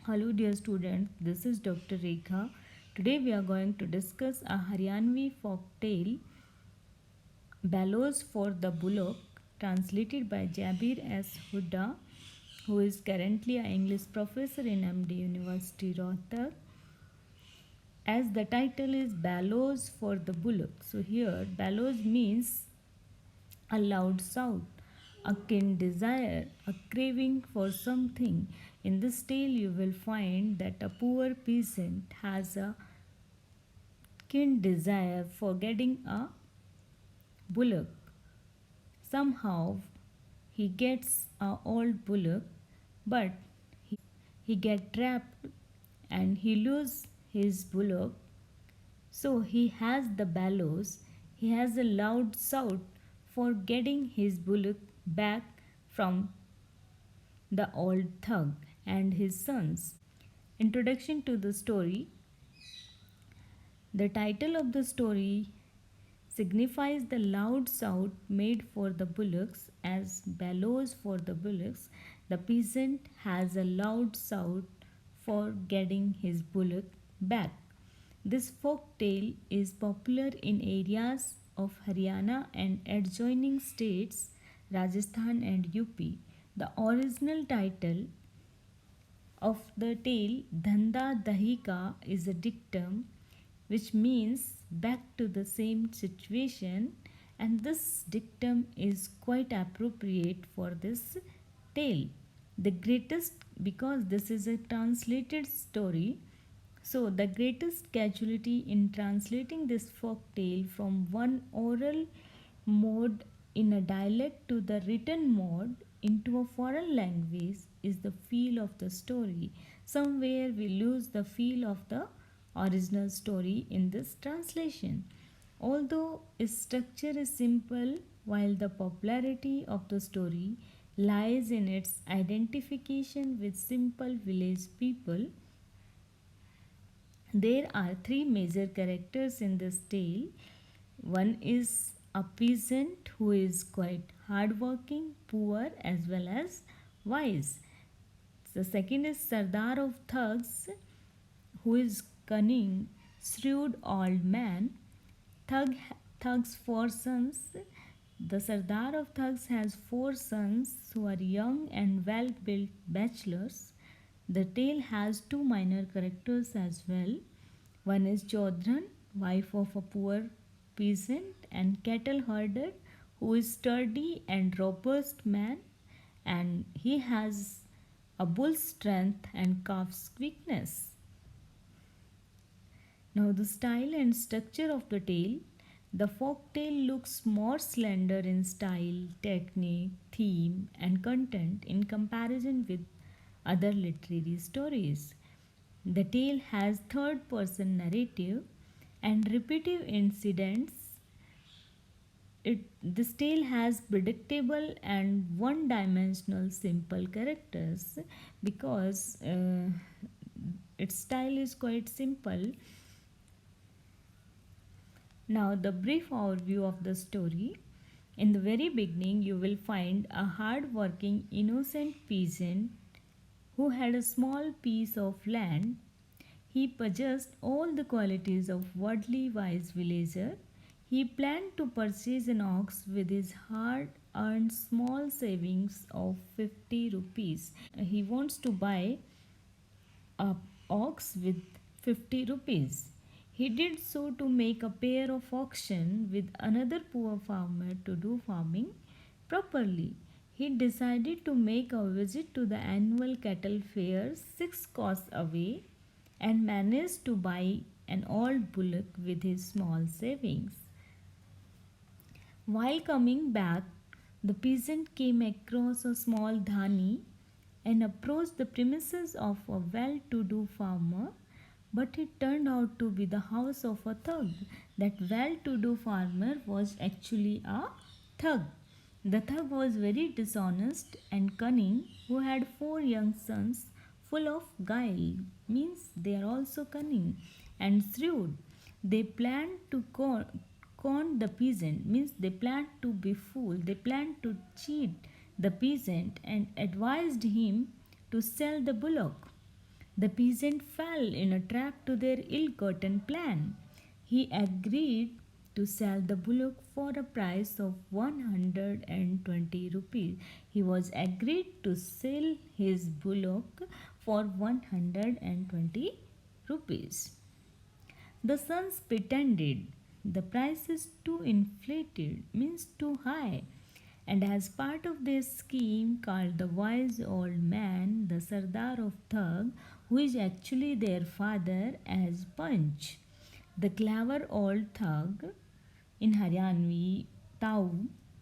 Hello, dear students. This is Dr. Rekha. Today we are going to discuss a Haryanvi folk tale, Bellows for the Bullock, translated by Jabir S. Hudda, who is currently an English professor in MD University, Rohtak. As the title is Bellows for the Bullock. So here, bellows means a loud shout, a keen desire, a craving for something. In this tale, you will find that a poor peasant has a keen desire for getting a bullock. Somehow, he gets a old bullock, but he get trapped and he lose his bullock. So he has the bellows. He has a loud shout for getting his bullock back from the old thug and his sons. Introduction to the story. The title of the story signifies the loud shout made for the bullocks as bellows for the bullocks. The peasant has a loud shout for getting his bullock back. This folk tale is popular in areas of Haryana and adjoining states Rajasthan and UP. The original title of the tale Dhanda Dahika is a dictum which means back to the same situation, and this dictum is quite appropriate for this tale. The greatest, because this is a translated story, so the greatest casualty in translating this folk tale from one oral mode in a dialect to the written mode into a foreign language is the feel of the story. Somewhere we lose the feel of the original story in this translation. Although its structure is simple, while the popularity of the story lies in its identification with simple village people, there are three major characters in this tale. One is a peasant who is quite hardworking, poor, as well as wise. The second is Sardar of thugs, who is cunning, shrewd old man. Thug's four sons. The Sardar of thugs has four sons who are young and well built bachelors. The tale has two minor characters as well. One is Chodran, wife of a poor peasant and cattle herder, who is sturdy and robust man, and he has a bull's strength and calf's quickness. Now, the style and structure of the tale. The folk tale looks more slender in style, technique, theme, and content in comparison with other literary stories. The tale has third person narrative and repetitive incidents. This tale has predictable and one dimensional simple characters because its style is quite simple. Now, the brief overview of the story. In the very beginning, you will find a hard working, innocent peasant who had a small piece of land. He possessed all the qualities of worldly wise villager. He planned to purchase an ox with his hard earned small savings of 50 rupees. He wants to buy a ox with 50 rupees. He did so to make a pair of auction with another poor farmer to do farming properly. He decided to make a visit to the annual cattle fair 6 course away and managed to buy an old bullock with his small savings. While coming back, the peasant came across a small dhani and approached the premises of a well to do farmer, but it turned out to be the house of a thug. That well to do farmer was actually a thug. The thug was very dishonest and cunning, who had four young sons full of guile, means they are also cunning and shrewd. They planned to con the peasant, means they planned to befool, they planned to cheat the peasant and advised him to sell the bullock. The peasant fell in a trap to their ill-gotten plan. He agreed to sell the bullock for a price of 120 rupees. He was agreed to sell his bullock for 120 rupees. The sons pretended the price is too inflated, means too high. And as part of their scheme, called the wise old man, the Sardar of Thug, who is actually their father, as Punch. The clever old thug in Haryanvi, Tau,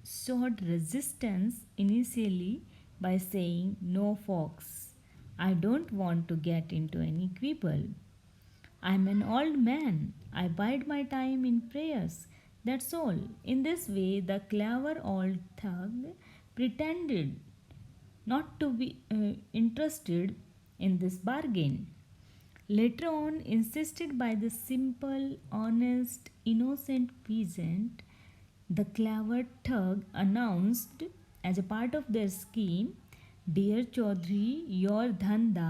showed resistance initially by saying, "No, folks, I don't want to get into any quibble. I'm an old man. I bide my time in prayers. That's all." In this way, the clever old thug pretended not to be interested in this bargain. Later on, insisted by the simple, honest, innocent peasant, the clever thug announced as a part of their scheme, "Dear Chaudhry, your dhanda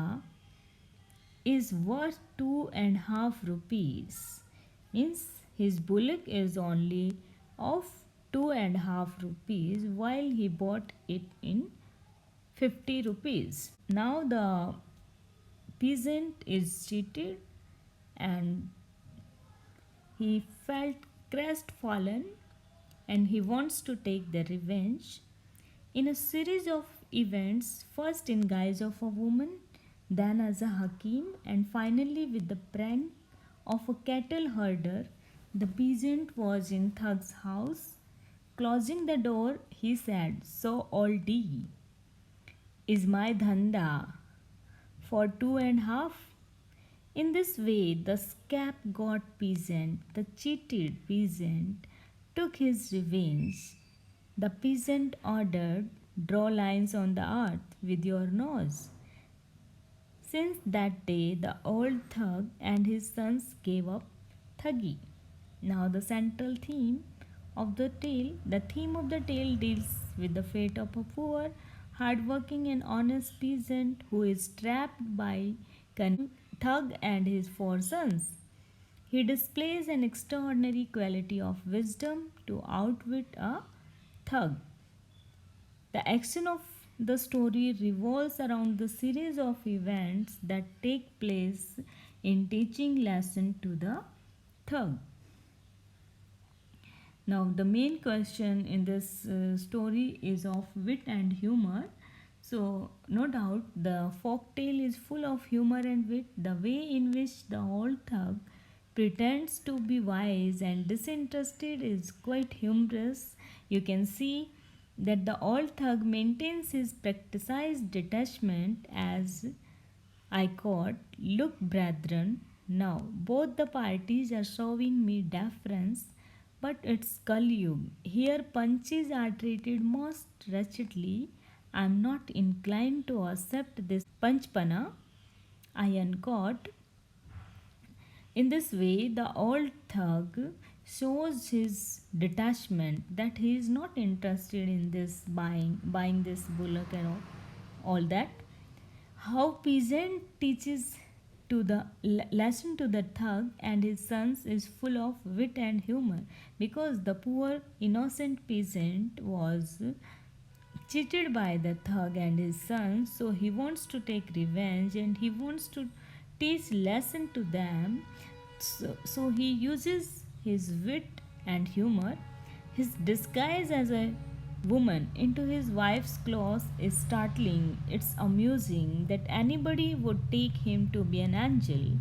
is worth 2.5 rupees." Means his bullock is only of 2.5 rupees while he bought it in 50 rupees. Now the peasant is cheated and he felt crestfallen and he wants to take the revenge in a series of events, first in guise of a woman, then as a hakim, and finally with the prank of a cattle herder. The peasant was in Thug's house. Closing the door, he said, "So, oldie, is my dhanda for 2.5?" In this way, the scapegoat peasant, the cheated peasant, took his revenge. The peasant ordered, "Draw lines on the earth with your nose." Since that day, the old thug and his sons gave up thuggy. Now, the central theme of the tale deals with the fate of a poor, hardworking, and honest peasant who is trapped by cunning thug and his four sons. He displays an extraordinary quality of wisdom to outwit a thug. The action of the story revolves around the series of events that take place in teaching lesson to the thug. Now, the main question in this story is of wit and humor. So, no doubt the folk tale is full of humor and wit. The way in which the old thug pretends to be wise and disinterested is quite humorous. You can see that the old thug maintains his practiced detachment as I quote, "Look, brethren, now both the parties are showing me deference, but it's Kalyug. Here punches are treated most wretchedly. I am not inclined to accept this punchpana." I unquote. In this way, the old thug shows his detachment, that he is not interested in this buying this bullock and all that. How peasant teaches to the lesson to the thug and his sons is full of wit and humor, because the poor innocent peasant was cheated by the thug and his sons, so he wants to take revenge and he wants to teach lesson to them. So he uses his wit and humor. His disguise as a woman into his wife's clothes is startling. It's amusing that anybody would take him to be an angel.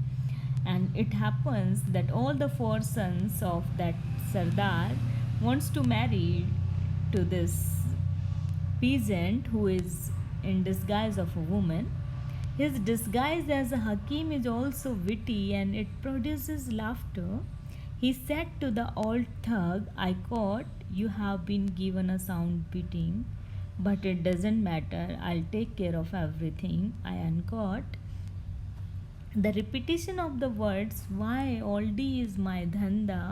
And it happens that all the four sons of that Sardar wants to marry to this peasant who is in disguise of a woman. His disguise as a hakim is also witty and it produces laughter. He said to the old thug, I quote, "You have been given a sound beating, but it doesn't matter. I'll take care of everything." I unquote. The repetition of the words, "Why oldie is my dhanda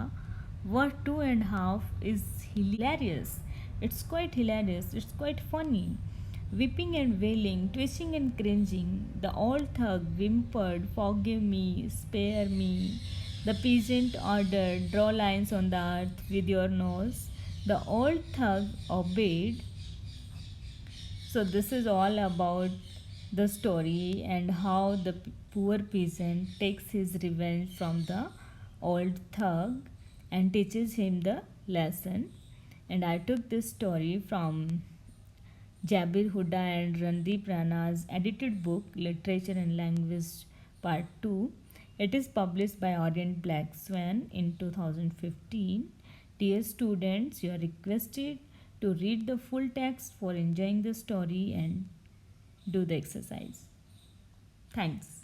worth 2.5" is hilarious. It's quite hilarious. It's quite funny. Weeping and wailing, twitching and cringing, the old thug whimpered, "Forgive me, spare me." The peasant ordered, "Draw lines on the earth with your nose." The old thug obeyed. So, this is all about the story and how the poor peasant takes his revenge from the old thug and teaches him the lesson. And I took this story from Jabir Huda and Randeep Rana's edited book, Literature and Language Part 2. It is published by Orient Black Swan in 2015. Dear students, you are requested to read the full text for enjoying the story and do the exercise. Thanks.